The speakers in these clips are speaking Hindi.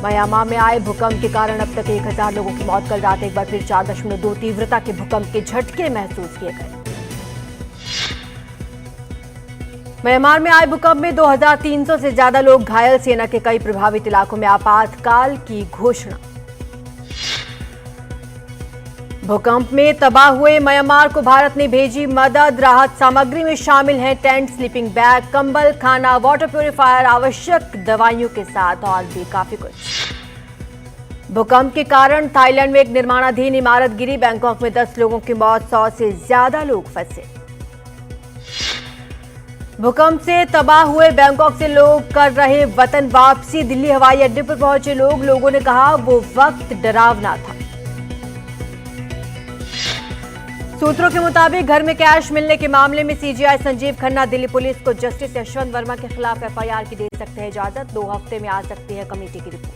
म्यांमार में आए भूकंप के कारण अब तक 1000 लोगों की मौत। कल रात एक बार फिर 4.2 तीव्रता के भूकंप के झटके महसूस किए गए। म्यांमार में आए भूकंप में 2300 से ज्यादा लोग घायल। सेना के कई प्रभावित इलाकों में आपातकाल की घोषणा। भूकंप में तबाह हुए म्यांमार को भारत ने भेजी मदद। राहत सामग्री में शामिल हैं टेंट, स्लीपिंग बैग, कंबल, खाना, वाटर प्यूरिफायर, आवश्यक दवाइयों के साथ और भी काफी कुछ। भूकंप के कारण थाईलैंड में एक निर्माणाधीन इमारत गिरी। बैंकॉक में 10 लोगों की मौत, 100 से ज्यादा लोग फंसे। भूकंप से तबाह हुए बैंकॉक से लोग कर रहे वतन वापसी। दिल्ली हवाई अड्डे पर पहुंचे लोगों ने कहा वो वक्त डरावना था। सूत्रों के मुताबिक घर में कैश मिलने के मामले में सीजीआई संजीव खन्ना दिल्ली पुलिस को जस्टिस यशवंत वर्मा के खिलाफ एफआईआर की दे सकते हैं इजाजत। 2 हफ्ते में आ सकती है कमेटी की रिपोर्ट।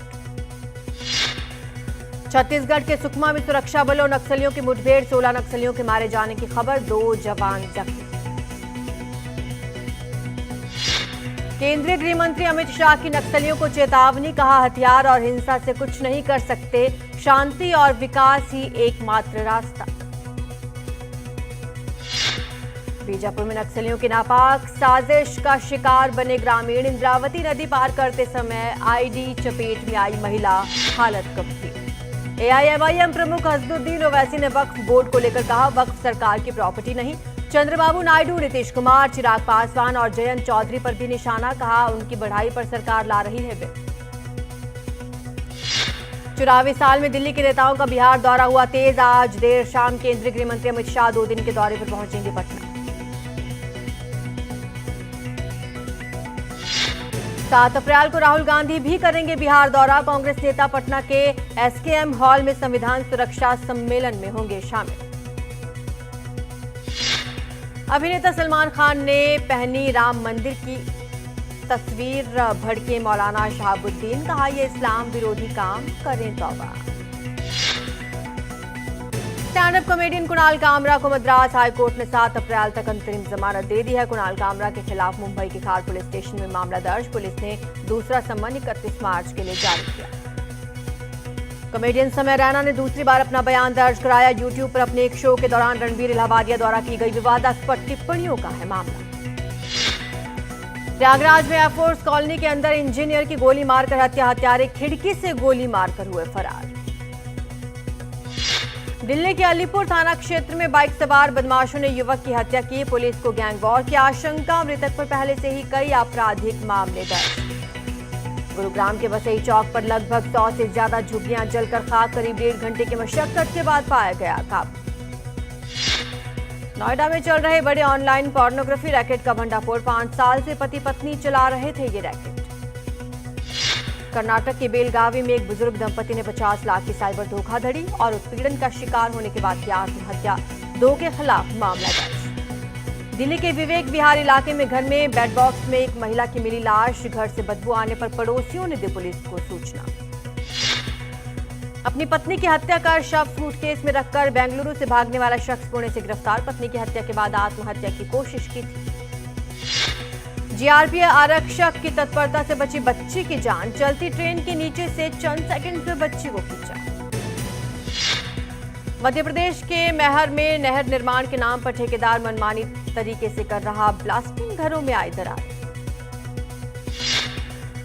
छत्तीसगढ़ के सुकमा में सुरक्षा बलों नक्सलियों की मुठभेड़। 16 नक्सलियों के मारे जाने की खबर, 2 जवान जख्मी। केंद्रीय गृह मंत्री अमित शाह की नक्सलियों को चेतावनी। कहा हथियार और हिंसा से कुछ नहीं कर सकते, शांति और विकास ही एकमात्र रास्ता। बीजापुर में नक्सलियों की नापाक साजिश का शिकार बने ग्रामीण। इंद्रावती नदी पार करते समय आईडी चपेट में आई महिला, हालत गंभीर। एआईएमआईएम प्रमुख हसदुद्दीन ओवैसी ने वक्फ बोर्ड को लेकर कहा वक्फ सरकार की प्रॉपर्टी नहीं। चंद्रबाबू नायडू, नीतीश कुमार, चिराग पासवान और जयंत चौधरी पर भी निशाना। कहा उनकी बढ़ाई पर सरकार ला रही है बिल। चुनावी साल में दिल्ली के नेताओं का बिहार दौरा हुआ तेज। आज देर शाम केंद्रीय गृह मंत्री अमित शाह 2 दिन के दौरे पर पहुंचेंगे पटना। 7 अप्रैल को राहुल गांधी भी करेंगे बिहार दौरा। कांग्रेस नेता पटना के एसकेएम हॉल में संविधान सुरक्षा सम्मेलन में होंगे शामिल। अभिनेता सलमान खान ने पहनी राम मंदिर की तस्वीर, भड़के मौलाना शहाबुद्दीन। कहा यह इस्लाम विरोधी काम, करें तौबा। Stand up comedian Kunal Kamra को मद्रास हाईकोर्ट ने 7 अप्रैल तक अंतरिम जमानत दे दी है। कुणाल कामरा के खिलाफ मुंबई के खार पुलिस स्टेशन में मामला दर्ज। पुलिस ने दूसरा सम्मन 31 मार्च के लिए जारी किया। कॉमेडियन समय रैना ने दूसरी बार अपना बयान दर्ज कराया। यूट्यूब पर अपने एक शो के दौरान रणबीर इलाहाबादिया द्वारा की गई विवादास्पद टिप्पणियों का है मामला। प्रयागराज में एयरफोर्स कॉलोनी के अंदर इंजीनियर की गोली मारकर हत्या। हत्यारे खिड़की से गोली मारकर हुए फरार। दिल्ली के अलीपुर थाना क्षेत्र में बाइक सवार बदमाशों ने युवक की हत्या की। पुलिस को गैंग वॉर की आशंका। मृतक पर पहले से ही कई आपराधिक मामले दर्ज। गुरुग्राम के वसई चौक पर लगभग 100 से ज्यादा झुग्गियां जलकर खाक। करीब 1.5 घंटे की मशक्कत के बाद पाया गया काबू। नोएडा में चल रहे बड़े ऑनलाइन पोर्नोग्राफी रैकेट का भंडाफोड़। 5 साल से पति पत्नी चला रहे थे ये रैकेट। कर्नाटक के बेलगावी में एक बुजुर्ग दंपति ने 50 लाख की साइबर धोखाधड़ी और उत्पीड़न का शिकार होने के बाद किया आत्महत्या। 2 के खिलाफ मामला दर्ज। दिल्ली के विवेक विहार इलाके में घर में बेड बॉक्स में एक महिला की मिली लाश। घर से बदबू आने पर पड़ोसियों ने दी पुलिस को सूचना। अपनी पत्नी की हत्या कर शव सूटकेस में रखकर बेंगलुरु से भागने वाला शख्स पुणे से गिरफ्तार। पत्नी की हत्या के बाद आत्महत्या की कोशिश की थी। जीआरपी आरक्षक की तत्परता से बची बच्ची की जान। चलती ट्रेन के नीचे से चंद सेकंड में बच्ची को खींचा। मध्य प्रदेश के मैहर में नहर निर्माण के नाम पर ठेकेदार मनमानी तरीके से कर रहा ब्लास्टिंग। घरों में आई दरार।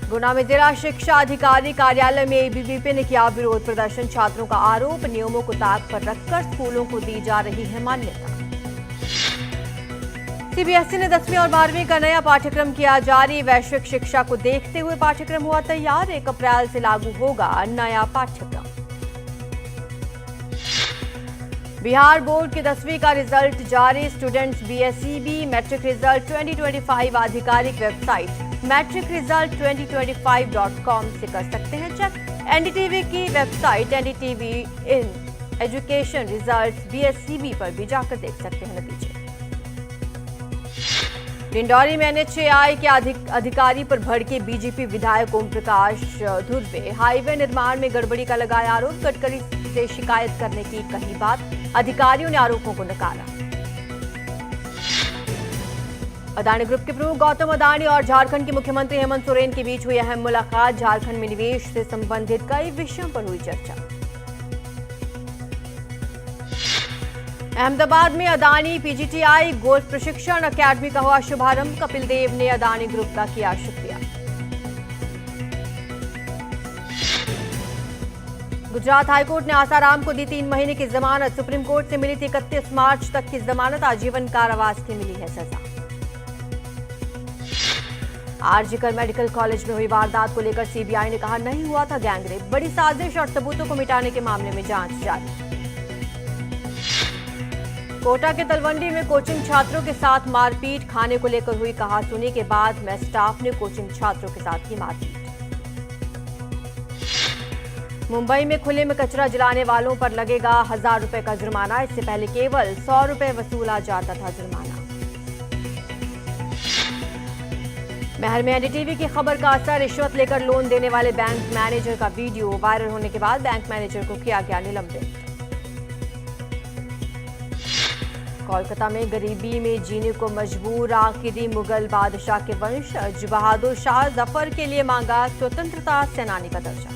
गुना में जिला शिक्षा अधिकारी कार्यालय में एबीवीपी ने किया विरोध प्रदर्शन। छात्रों का आरोप नियमों को ताक पर रखकर स्कूलों को दी जा रही है मान्यता। सीबीएसई ने 10वीं और 12वीं का नया पाठ्यक्रम किया जारी। वैश्विक शिक्षा को देखते हुए पाठ्यक्रम हुआ तैयार। 1 अप्रैल से लागू होगा नया पाठ्यक्रम। बिहार बोर्ड की 10वीं का रिजल्ट जारी। स्टूडेंट्स बीएसईबी मैट्रिक रिजल्ट 2025 आधिकारिक वेबसाइट matricresult2025.com से कर सकते हैं चेक। एनडीटीवी की website NDTV in education results BSEB पर भी जाकर देख सकते हैं नतीजे। डिंडौरी में एनएचएआई के अधिकारी पर भड़के बीजेपी विधायक ओम प्रकाश धुर्वे। हाईवे निर्माण में गड़बड़ी का लगाया आरोप। गडकरी से शिकायत करने की कही बात। अधिकारियों ने आरोपों को नकारा। अदानी ग्रुप के प्रमुख गौतम अदानी और झारखंड के मुख्यमंत्री हेमंत सोरेन के बीच हुई अहम मुलाकात। झारखंड में निवेश से संबंधित कई विषयों पर हुई चर्चा। अहमदाबाद में अदानी पीजीटीआई गोल्फ प्रशिक्षण अकेडमी का हुआ शुभारंभ। कपिल देव ने अदानी ग्रुप का किया शुक्रिया। गुजरात हाईकोर्ट ने आसाराम को दी 3 महीने की जमानत। सुप्रीम कोर्ट से मिली थी 31 मार्च तक की जमानत। आजीवन कारावास की मिली है सजा। आरजीकर मेडिकल कॉलेज में हुई वारदात को लेकर सीबीआई ने कहा नहीं हुआ था गैंगरेप। बड़ी साजिश और सबूतों को मिटाने के मामले में जांच जारी। कोटा के तलवंडी में कोचिंग छात्रों के साथ मारपीट। खाने को लेकर हुई कहासुनी के बाद में स्टाफ ने कोचिंग छात्रों के साथ की मारपीट। मुंबई में खुले में कचरा जलाने वालों पर लगेगा 1000 रुपए का जुर्माना। इससे पहले केवल 100 रुपए वसूला जाता था जुर्माना। महर में एनडीटीवी की खबर का असर। रिश्वत लेकर लोन देने वाले बैंक मैनेजर का वीडियो वायरल होने के बाद बैंक मैनेजर को किया गया निलंबित। कोलकाता में गरीबी में जीने को मजबूर आखिरी मुगल बादशाह के वंशज बहादुर शाह जफर के लिए मांगा स्वतंत्रता सेनानी का दर्जा।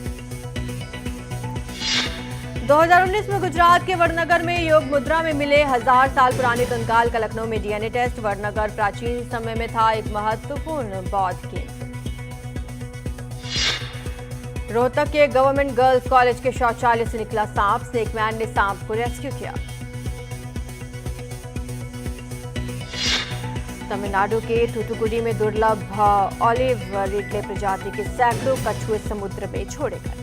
2019 में गुजरात के वडनगर में योग मुद्रा में मिले 1000 साल पुराने कंकाल का लखनऊ में डीएनए टेस्ट। वडनगर प्राचीन समय में था एक महत्वपूर्ण बौद्ध केंद्र। रोहतक के गवर्नमेंट गर्ल्स कॉलेज के शौचालय से निकला सांप। स्नेकमैन ने सांप को रेस्क्यू किया। तमिलनाडु के थूथुकुडी में दुर्लभ ऑलिव रिडले प्रजाति के सैकड़ों कछुए समुद्र में छोड़े गए।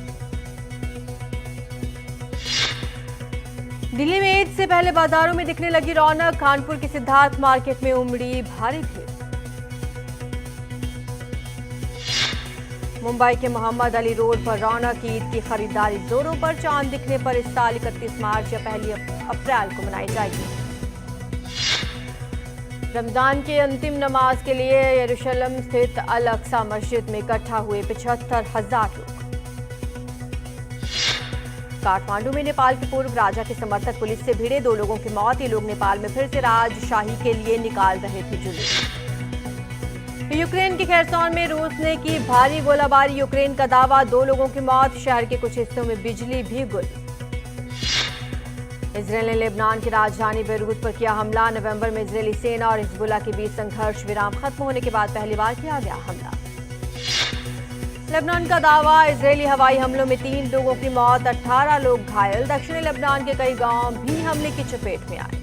दिल्ली में ईद से पहले बाजारों में दिखने लगी रौनक। कानपुर की सिद्धार्थ मार्केट में उमड़ी भारी भीड़। मुंबई के मोहम्मद अली रोड पर रौनक। ईद की खरीदारी जोरों पर। चांद दिखने पर इस साल 31 मार्च या 1 अप्रैल को मनाई जाएगी। रमजान की अंतिम नमाज के लिए यरूशलेम स्थित अल अक्सा मस्जिद में इकट्ठा हुए 75,000 लोग। काठमांडू में नेपाल के पूर्व राजा के समर्थक पुलिस से भिड़े। 2 लोगों की मौत। ये लोग नेपाल में फिर से राजशाही के लिए निकाल रहे थे जुलूस। यूक्रेन के खेरसौन में रूस ने की भारी गोलाबारी। यूक्रेन का दावा 2 लोगों की मौत। शहर के कुछ हिस्सों में बिजली भी गुल। इजरायल ने लेबनान की राजधानी बेरूत पर किया हमला। नवंबर में इजरायली सेना और हिजबुल्लाह के बीच संघर्ष विराम खत्म होने के बाद पहली बार किया गया हमला। लेबनान का दावा इजरायली हवाई हमलों में 3 लोगों की मौत, 18 लोग घायल। दक्षिणी लेबनान के कई गांव भी हमले की चपेट में आए।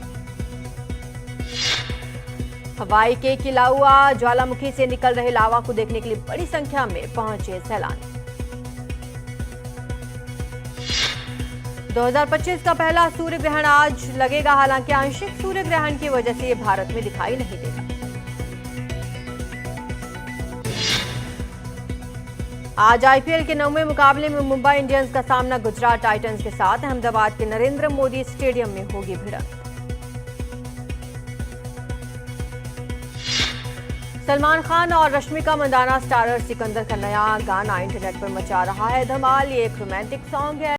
हवाई के किलाउआ ज्वालामुखी से निकल रहे लावा को देखने के लिए बड़ी संख्या में पहुंचे सैलानी। 2025 का पहला सूर्य ग्रहण आज लगेगा। हालांकि आंशिक सूर्य ग्रहण की वजह से ये भारत में दिखाई नहीं देगा। आज आईपीएल के 9वें मुकाबले में मुंबई इंडियंस का सामना गुजरात टाइटंस के साथ। अहमदाबाद के नरेंद्र मोदी स्टेडियम में होगी भिड़ंत। सलमान खान और रश्मिका मंदाना स्टारर सिकंदर का नया गाना इंटरनेट पर मचा रहा है धमाल। ये एक रोमांटिक सॉन्ग है।